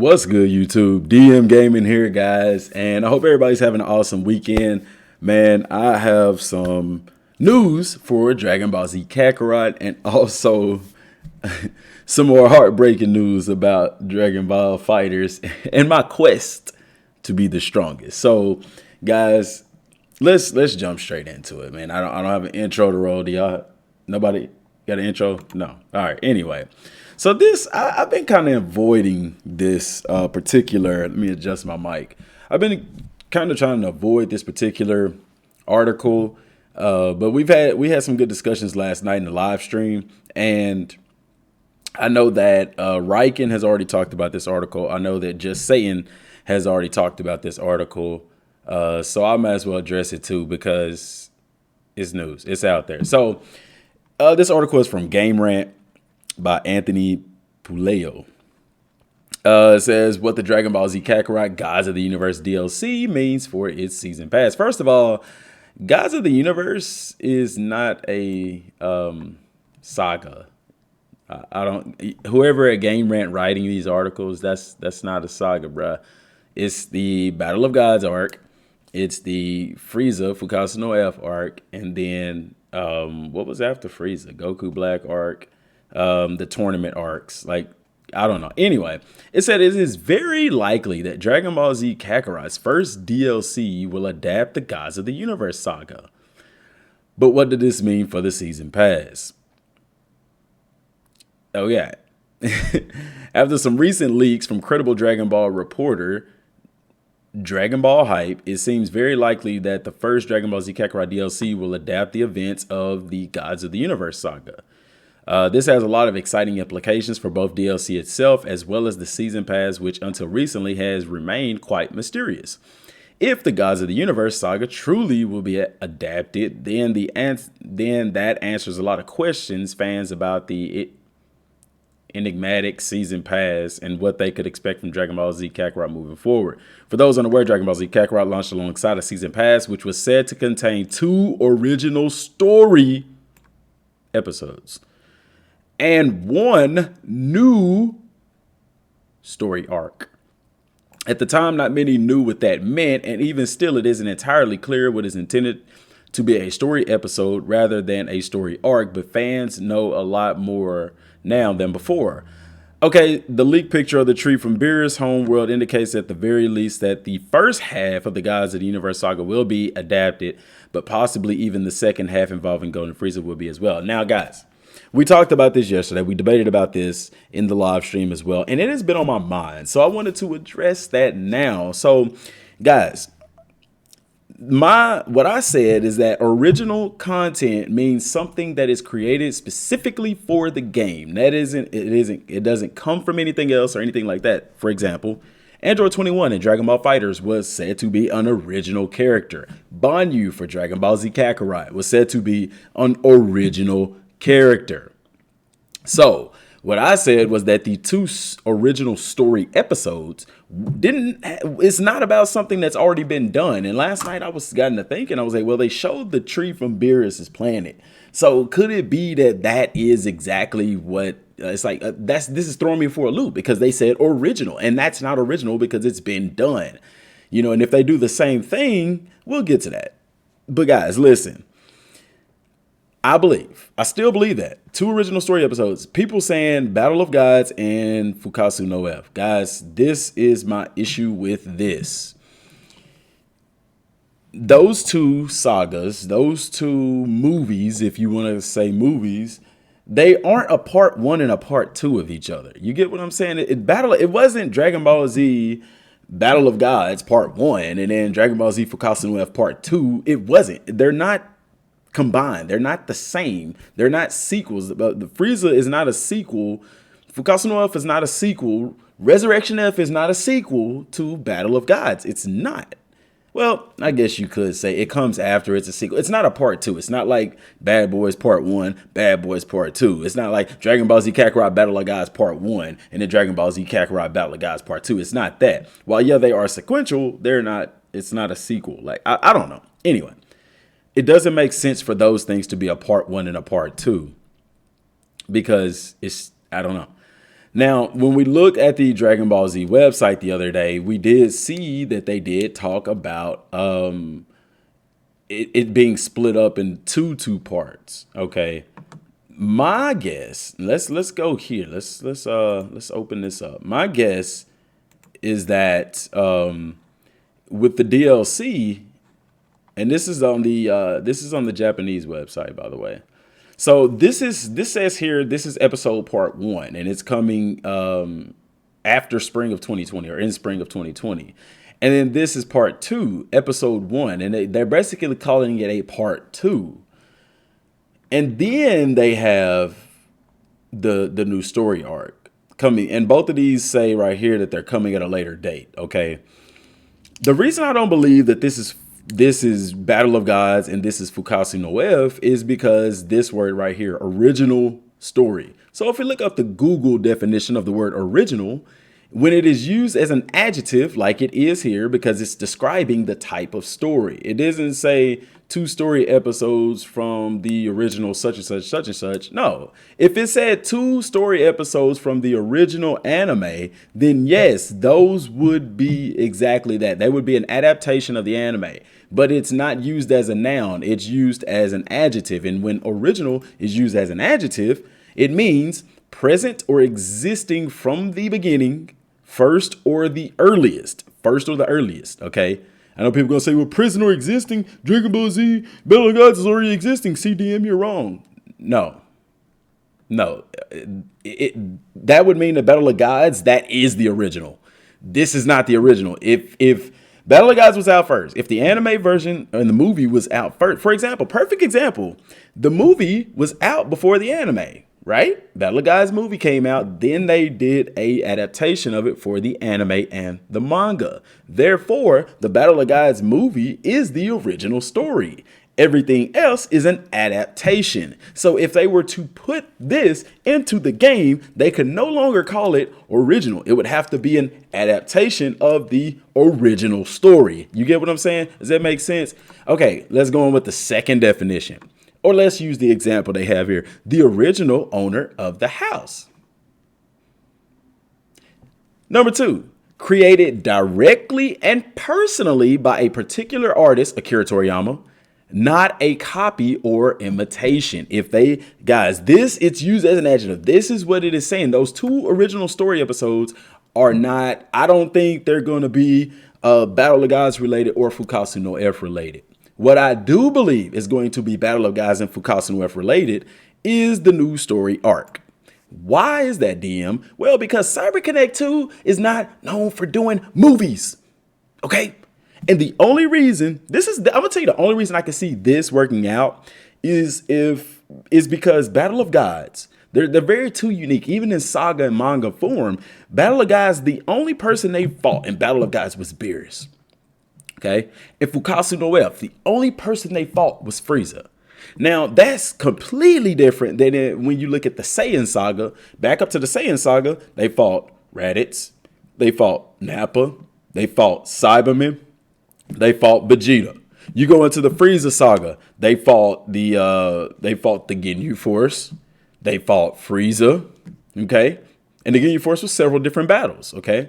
What's good, YouTube? Dmgaming here, guys, and I hope everybody's having an awesome weekend. Man, I have some news for Dragon Ball Z Kakarot and also some more heartbreaking news about Dragon Ball Fighterz and my quest to be the strongest. So, guys, let's jump straight into it, man. I don't have an intro to roll. Do y'all? Nobody got an intro? No. All right. Anyway. So I've been kind of avoiding this particular, let me adjust my mic. I've been kind of trying to avoid this particular article, but we had some good discussions last night in the live stream. And I know that Riken has already talked about this article. I know that Just Satan has already talked about this article. So I might as well address it too, because it's news. It's out there. So this article is from Game Rant by Anthony Puleo. It says what the Dragon Ball Z Kakarot Gods of the Universe DLC means for its season pass. First of all, Gods of the Universe is not a saga. Whoever at Game Rant writing these articles, that's not a saga, bruh. It's the Battle of Gods arc. It's the Frieza Fukasu no F arc, and then what was after Frieza? Goku Black arc. The tournament arcs, like, I don't know. Anyway, it said it is very likely that Dragon Ball Z Kakarot's first DLC will adapt the Gods of the Universe saga. But what did this mean for the season pass? Oh yeah. After some recent leaks from credible Dragon Ball reporter Dragon Ball Hype, it seems very likely that the first Dragon Ball Z Kakarot DLC will adapt the events of the Gods of the Universe saga. This has a lot of exciting implications for both DLC itself as well as the season pass, which until recently has remained quite mysterious. If the Gods of the Universe saga truly will be adapted, then that answers a lot of questions fans about the enigmatic season pass and what they could expect from Dragon Ball Z Kakarot moving forward. For those unaware, Dragon Ball Z Kakarot launched alongside a season pass, which was said to contain 2 original story episodes and 1 new story arc. At the time, not many knew what that meant, and even still, it isn't entirely clear what is intended to be a story episode rather than a story arc, but fans know a lot more now than before. Okay, the leaked picture of the tree from Beerus' homeworld indicates at the very least that the first half of the Gods of the Universe saga will be adapted, but possibly even the second half involving Golden Frieza will be as well. Now, guys, we talked about this yesterday. We debated about this in the live stream as well, and it has been on my mind. So I wanted to address that now. So, guys, what I said is that original content means something that is created specifically for the game. It doesn't come from anything else or anything like that. For example, Android 21 in Dragon Ball Fighterz was said to be an original character. Banyu for Dragon Ball Z Kakarot was said to be an original character. So what I said was that the 2 original story episodes it's not about something that's already been done. And last night I was gotten to thinking, I was like, well, they showed the tree from Beerus' planet. So could it be that is exactly what it's like? This is throwing me for a loop because they said original, and that's not original because it's been done, and if they do the same thing, we'll get to that. But guys, listen. I still believe that 2 original story episodes, people saying Battle of Gods and Fukasu no F. Guys, this is my issue with this. Those 2 sagas, those 2 movies, if you want to say movies, they aren't a part 1 and a part 2 of each other. You get what I'm saying? It wasn't Dragon Ball Z Battle of Gods part 1 and then Dragon Ball Z Fukasu no F part 2. It wasn't. They're not combined. They're not the same. They're not sequels. The Frieza is not a sequel. Fukasu no F is not a sequel. Resurrection F is not a sequel to Battle of Gods. It's not. Well, I guess you could say it comes after it's a sequel. It's not a part 2. It's not like Bad Boys Part 1, Bad Boys Part 2. It's not like Dragon Ball Z Kakarot Battle of Gods Part 1 and then Dragon Ball Z Kakarot Battle of Gods Part 2. It's not that. While, yeah, they are sequential, it's not a sequel. Like, I don't know. Anyway. It doesn't make sense for those things to be a part 1 and a part 2 because I don't know. Now, when we looked at the Dragon Ball Z website the other day, we did see that they did talk about it being split up in two parts. Okay, my guess. Let's go here. Let's open this up. My guess is that with the DLC, and this is on the Japanese website, by the way. So this says here, this is episode part 1, and it's coming after spring of 2020 or in spring of 2020. And then this is part 2, episode 1, and they're basically calling it a part 2. And then they have the new story arc coming, and both of these say right here that they're coming at a later date. Okay. The reason I don't believe that this is Battle of Gods and this is Fukasu no F is because this word right here, original story. So if we look up the Google definition of the word original, when it is used as an adjective, like it is here, because it's describing the type of story. It doesn't say 2 story episodes from the original such and such, such and such. No, if it said 2 story episodes from the original anime, then yes, those would be exactly that. They would be an adaptation of the anime, but it's not used as a noun. It's used as an adjective. And when original is used as an adjective, it means present or existing from the beginning, first or the earliest. Okay. I know people going to say, well, present or existing, Dragon Ball Z, Battle of Gods is already existing. CDM, you're wrong. No. That would mean the Battle of Gods, that is the original. This is not the original. If Battle of Gods was out first, if the anime version and the movie was out first, for example, perfect example, the movie was out before the anime. Right? Battle of Gods movie came out. Then they did a adaptation of it for the anime and the manga. Therefore, the Battle of Gods movie is the original story. Everything else is an adaptation. So if they were to put this into the game, they could no longer call it original. It would have to be an adaptation of the original story. You get what I'm saying? Does that make sense? Okay, let's go on with the second definition. Or let's use the example they have here, the original owner of the house. Number 2, created directly and personally by a particular artist, Akira Toriyama, not a copy or imitation. It's used as an adjective. This is what it is saying. Those 2 original story episodes are not, I don't think they're going to be Battle of Gods related or Fukasu no F related. What I do believe is going to be Battle of Gods and Fukasu no F related is the new story arc. Why is that, DM? Well, because Cyber Connect 2 is not known for doing movies. Okay? And the only reason, I'm going to tell you the only reason I can see this working out is because Battle of Gods, they're very too unique. Even in saga and manga form, Battle of Gods, the only person they fought in Battle of Gods was Beerus. Okay, and Fukasu no F, the only person they fought was Frieza. Now, that's completely different than when you look at the Saiyan saga. Back up to the Saiyan saga, they fought Raditz, they fought Nappa, they fought Cyberman, they fought Vegeta. You go into the Frieza saga, they fought the Ginyu Force, they fought Frieza, okay? And the Ginyu Force was several different battles, okay?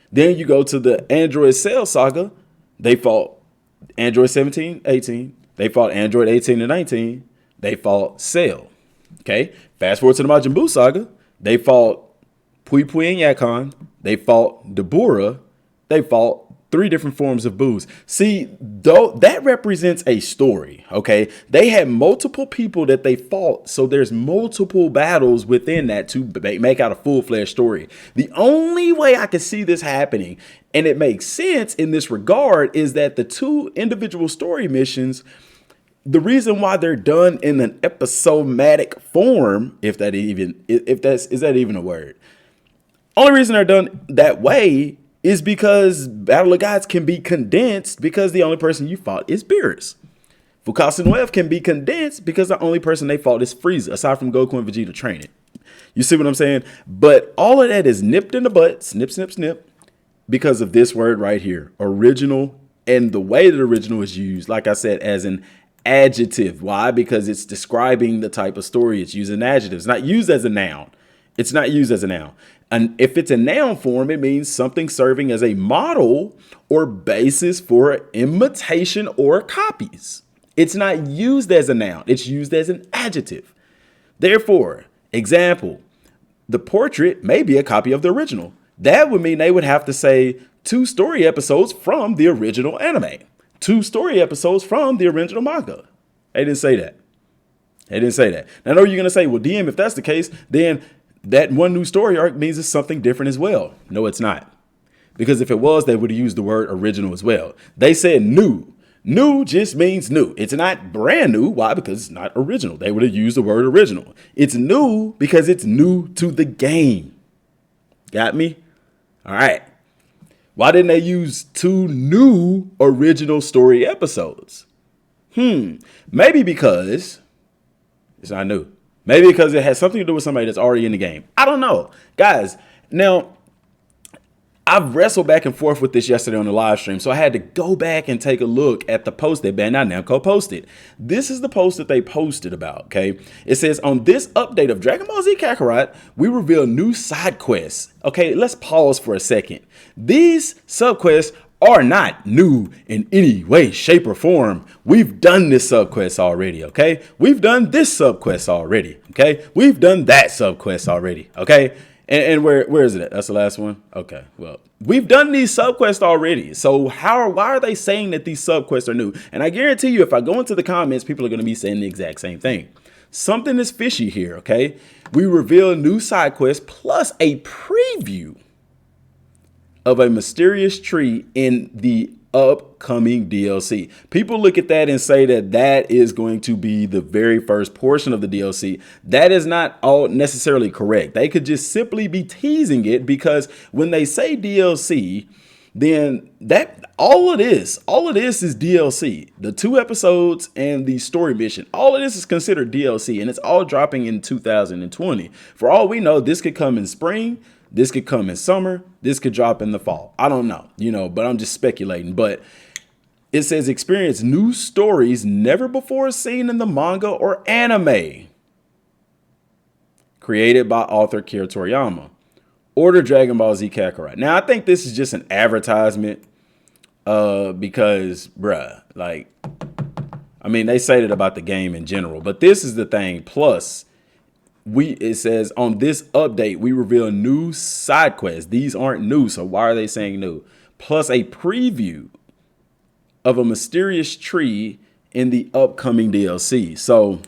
Then you go to the Android Cell saga, they fought Android 17, 18. They fought Android 18 and 19. They fought Cell. Okay. Fast forward to the Majin Buu saga. They fought Pui Pui and Yakon. They fought Dabura. They fought 3 different forms of Boos. See, though that represents a story. Okay. They had multiple people that they fought. So there's multiple battles within that to make out a full-fledged story. The only way I can see this happening, and it makes sense in this regard, is that the 2 individual story missions, the reason why they're done in an episodic form, is that even a word? Only reason they're done that way is because Battle of Gods can be condensed because the only person you fought is Beerus. Fukasu no F can be condensed because the only person they fought is Frieza, aside from Goku and Vegeta training. You see what I'm saying? But all of that is nipped in the butt, snip, snip, snip, because of this word right here, original, and the way that original is used, like I said, as an adjective. Why? Because it's describing the type of story. It's used as an adjective. It's not used as a noun. And if it's a noun form, it means something serving as a model or basis for imitation or copies. It's not used as a noun. It's used as an adjective. Therefore, example, the portrait may be a copy of the original. That would mean they would have to say 2 story episodes from the original anime, 2 story episodes from the original manga. They didn't say that. They didn't say that. Now, I know you're going to say, well, DM, if that's the case, then that one new story arc means it's something different as well. No, it's not. Because if it was, they would have used the word original as well. They said new. New just means new. It's not brand new. Why? Because it's not original. They would have used the word original. It's new because it's new to the game. Got me? All right. Why didn't they use 2 new original story episodes? Maybe because it's not new. Maybe because it has something to do with somebody that's already in the game. I don't know. Guys, now, I've wrestled back and forth with this yesterday on the live stream, so I had to go back and take a look at the post that Bandai Namco posted. This is the post that they posted about, okay? It says, on this update of Dragon Ball Z Kakarot, we reveal new side quests. Okay, let's pause for a second. These subquests are not new in any way, shape, or form. We've done this subquest already, okay? We've done this subquest already, okay? We've done that subquest already, okay? And where is it at? That's the last one? Okay, well, we've done these subquests already. So why are they saying that these subquests are new? And I guarantee you, if I go into the comments, people are going to be saying the exact same thing. Something is fishy here, okay? We reveal new side quests plus a preview of a mysterious tree in the upcoming DLC. People look at that and say that that is going to be the very first portion of the DLC. That is not all necessarily correct. They could just simply be teasing it, because when they say DLC, then that all it is DLC. The 2 episodes and the story mission, all of this is considered DLC, and it's all dropping in 2020. For all we know, this could come in spring. This could come in summer. This could drop in the fall. I don't know, but I'm just speculating. But it says experience new stories never before seen in the manga or anime. Created by author Kira Toriyama. Order Dragon Ball Z Kakarot. Now, I think this is just an advertisement because, they say it about the game in general. But this is the thing. Plus, it says on this update, we reveal new side quests. These aren't new, so why are they saying new? Plus a preview of a mysterious tree in the upcoming DLC. So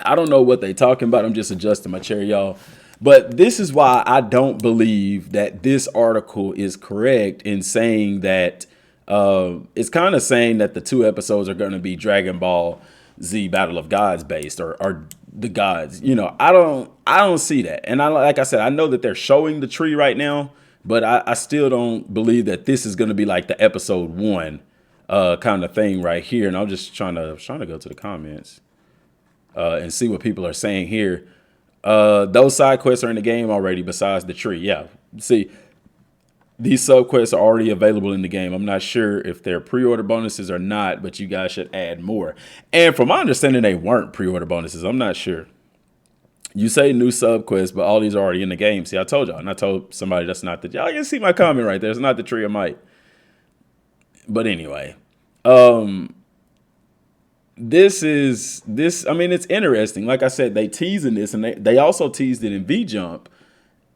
I don't know what they're talking about. I'm just adjusting my chair, y'all. But this is why I don't believe that this article is correct in saying that it's kind of saying that the 2 episodes are going to be Dragon Ball Z Battle of Gods based or the gods. I don't see that. And like I said, I know that they're showing the tree right now, but I still don't believe that this is going to be like the episode 1 kind of thing right here. And I'm just trying to go to the comments and see what people are saying here. Those side quests are in the game already besides the tree. Yeah. See, these subquests are already available in the game. I'm not sure if they're pre-order bonuses or not, but you guys should add more. And from my understanding, they weren't pre-order bonuses. I'm not sure. You say new subquests, but all these are already in the game. See, I told y'all, and I told somebody that's not the... Y'all can see my comment right there. It's not the Tree of Might. But anyway, it's interesting. Like I said, they teasing this, and they also teased it in V-Jump.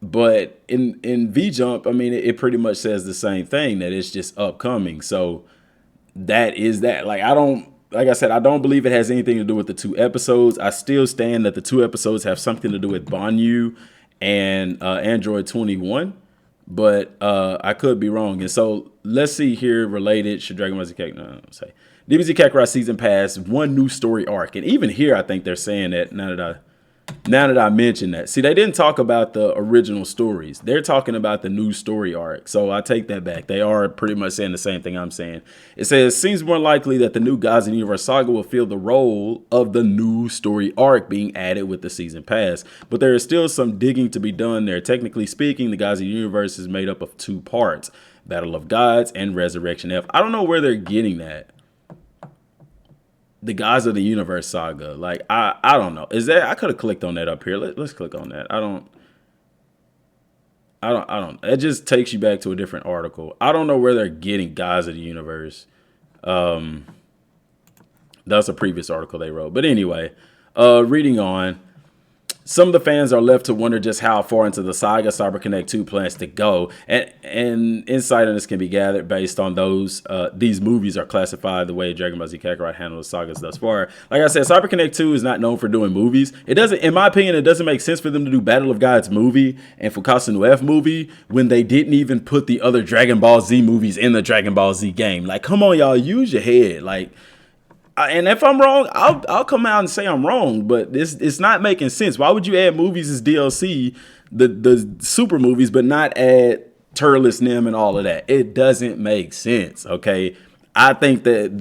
But in V-Jump, it pretty much says the same thing, that it's just upcoming. So that is that. Like I said, I don't believe it has anything to do with the 2 episodes. I still stand that the 2 episodes have something to do with Banyu and Android 21. But I could be wrong. And so let's see here, related. Should Dragon Ball Z Kakarot say DBZ Kakarot Season Pass, 1 new story arc. And even here, I think they're saying that now that I mentioned that. See, they didn't talk about the original stories. They're talking about the new story arc. So I take that back. They are pretty much saying the same thing I'm saying. It says, seems more likely that the new Gods in the Universe saga will fill the role of the new story arc being added with the season pass. But there is still some digging to be done there. Technically speaking, the Gods in the Universe is made up of 2 parts, Battle of Gods and Resurrection F. I don't know where they're getting that. The Gods of the Universe saga. Like, I don't know. Is that, I could have clicked on that up here. Let's click on that. I don't. It just takes you back to a different article. I don't know where they're getting Guys of the Universe. That's a previous article they wrote. But anyway, reading on. Some of the fans are left to wonder just how far into the saga CyberConnect 2 plans to go, and insight on this can be gathered based on these movies are classified the way Dragon Ball Z Kakarot handled the sagas thus far. Like I said, CyberConnect 2 is not known for doing movies. It doesn't, in my opinion, it doesn't make sense for them to do Battle of Gods movie and Fukasu no F movie when they didn't even put the other Dragon Ball Z movies in the Dragon Ball Z game. Like, come on, y'all, use your head. Like, and if I'm wrong, I'll come out and say I'm wrong, but it's not making sense. Why would you add movies as DLC, the super movies, but not add Turles, Nim, and all of that? It doesn't make sense, okay? I think that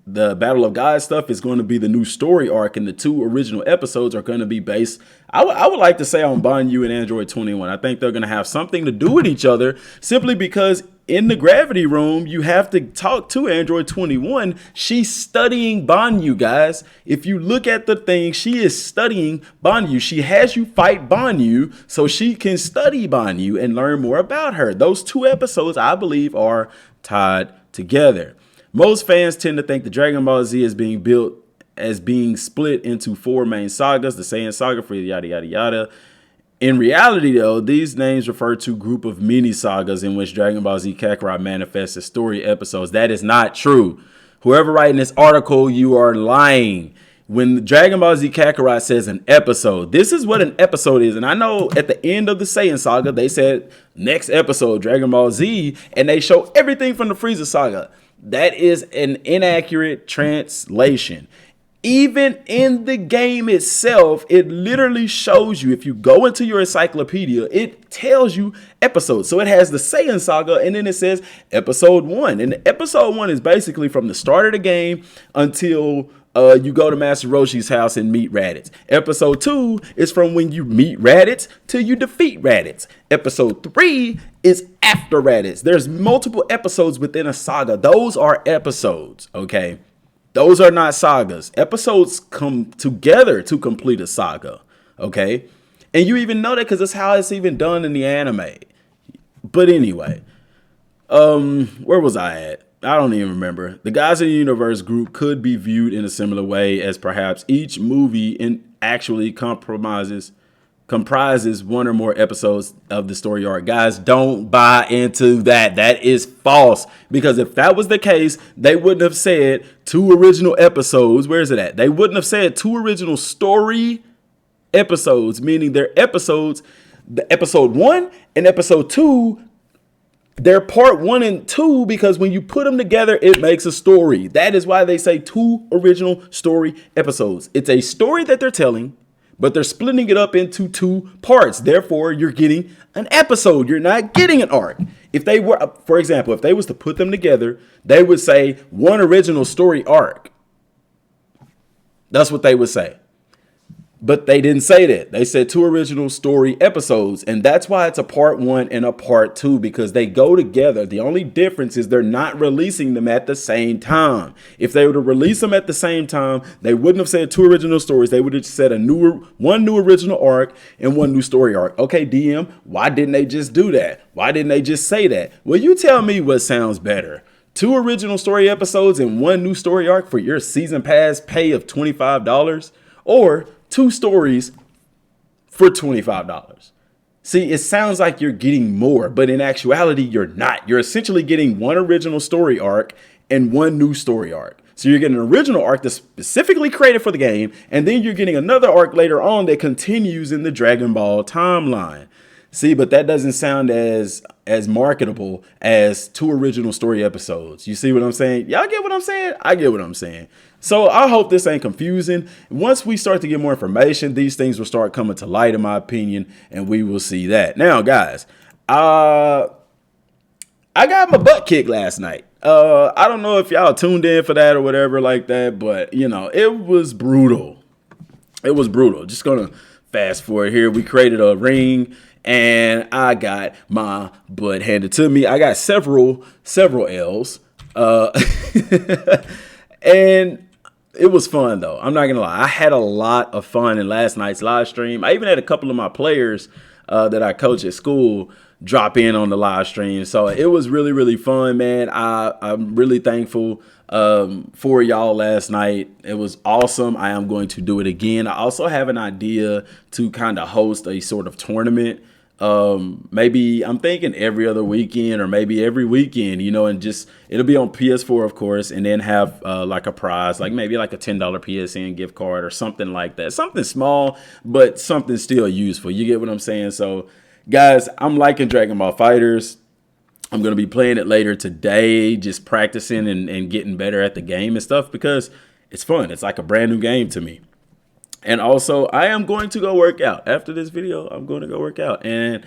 the Battle of God stuff is going to be the new story arc, and the 2 original episodes are going to be based, I would like to say, on Banyu and Android 21. I think they're going to have something to do with each other simply because in the gravity room, you have to talk to Android 21. She's studying Banyu, guys. If you look at the thing, she is studying Banyu. She has you fight Banyu so she can study Banyu and learn more about her. Those 2 episodes, I believe, are tied together. Most fans tend to think the Dragon Ball Z is being built as being split into 4 main sagas, the Saiyan saga, for yada, yada, yada. In reality, though, these names refer to a group of mini sagas in which Dragon Ball Z Kakarot manifests as story episodes. That is not true. Whoever writing this article, you are lying. When Dragon Ball Z Kakarot says an episode, this is what an episode is. And I know at the end of the Saiyan saga, they said next episode, Dragon Ball Z, and they show everything from the Frieza saga. That is an inaccurate translation. Even in the game itself, it literally shows you, if you go into your encyclopedia, it tells you episodes. So it has the Saiyan saga, and then it says episode 1. And episode 1 is basically from the start of the game until you go to Master Roshi's house and meet Raditz. Episode 2 is from when you meet Raditz till you defeat Raditz. Episode 3 is after Raditz. There's multiple episodes within a saga. Those are episodes, okay? Those are not sagas. Episodes come together to complete a saga, okay? And you even know that because that's how it's even done in the anime. But anyway, where was I at? I don't even remember. The Guys of the Universe group could be viewed in a similar way as perhaps each movie actually comprises 1 or more episodes of the story arc. Guys, don't buy into that. That is false. Because if that was the case, they wouldn't have said 2 original episodes. Where is it at? They wouldn't have said 2 original story episodes, meaning they're episodes. The episode 1 and episode 2, they're part 1 and 2 because when you put them together, it makes a story. That is why they say 2 original story episodes. It's a story that they're telling, but they're splitting it up into 2 parts. Therefore, you're getting an episode. You're not getting an arc. If they were, for example, if they was to put them together, they would say 1 original story arc. That's what they would say. But they didn't say that. They said 2 original story episodes. And that's why it's a part 1 and a part 2, because they go together. The only difference is they're not releasing them at the same time. If they were to release them at the same time, they wouldn't have said 2 original stories. They would have said one new original arc and 1 new story arc. Okay, DM, why didn't they just do that? Why didn't they just say that? Well, you tell me what sounds better. 2 original story episodes and 1 new story arc for your season pass pay of $25, or 2 stories for $25. See, it sounds like you're getting more, but in actuality, you're not. You're essentially getting 1 original story arc and 1 new story arc. So you're getting an original arc that's specifically created for the game, and then you're getting another arc later on that continues in the Dragon Ball timeline. See, but that doesn't sound as marketable as 2 original story episodes. You see what I'm saying? Y'all get what I'm saying? I get what I'm saying. So I hope this ain't confusing. Once we start to get more information, these things will start coming to light, in my opinion, and we will see that. Now, guys, I got my butt kicked last night. I don't know if y'all tuned in for that or whatever like that, but, you know, it was brutal. It was brutal. Just going to fast forward here. We created a ring, and I got my butt handed to me. I got several L's. And it was fun, though. I'm not going to lie. I had a lot of fun in last night's live stream. I even had a couple of my players that I coach at school drop in on the live stream. So it was really, really fun, man. I'm really thankful for y'all last night. It was awesome. I am going to do it again. I also have an idea to kind of host a sort of tournament. Maybe I'm thinking every other weekend or maybe every weekend, you know, and just it'll be on PS4, of course, and then have like a prize, like maybe like a $10 PSN gift card or something like that. Something small, but something still useful. You get what I'm saying? So, guys, I'm liking Dragon Ball FighterZ. I'm going to be playing it later today, just practicing and getting better at the game and stuff because it's fun. It's like a brand new game to me. And also, I am going to go work out. After this video, I'm going to go work out. And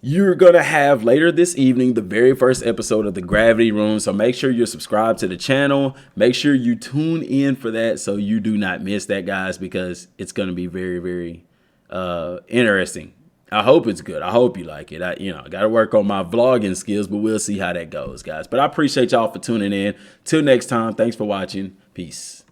you're going to have later this evening the very first episode of the Gravity Room. So make sure you're subscribed to the channel. Make sure you tune in for that so you do not miss that, guys, because it's going to be very, very interesting. I hope it's good. I hope you like it. I got to work on my vlogging skills, but we'll see how that goes, guys. But I appreciate y'all for tuning in. Till next time, thanks for watching. Peace.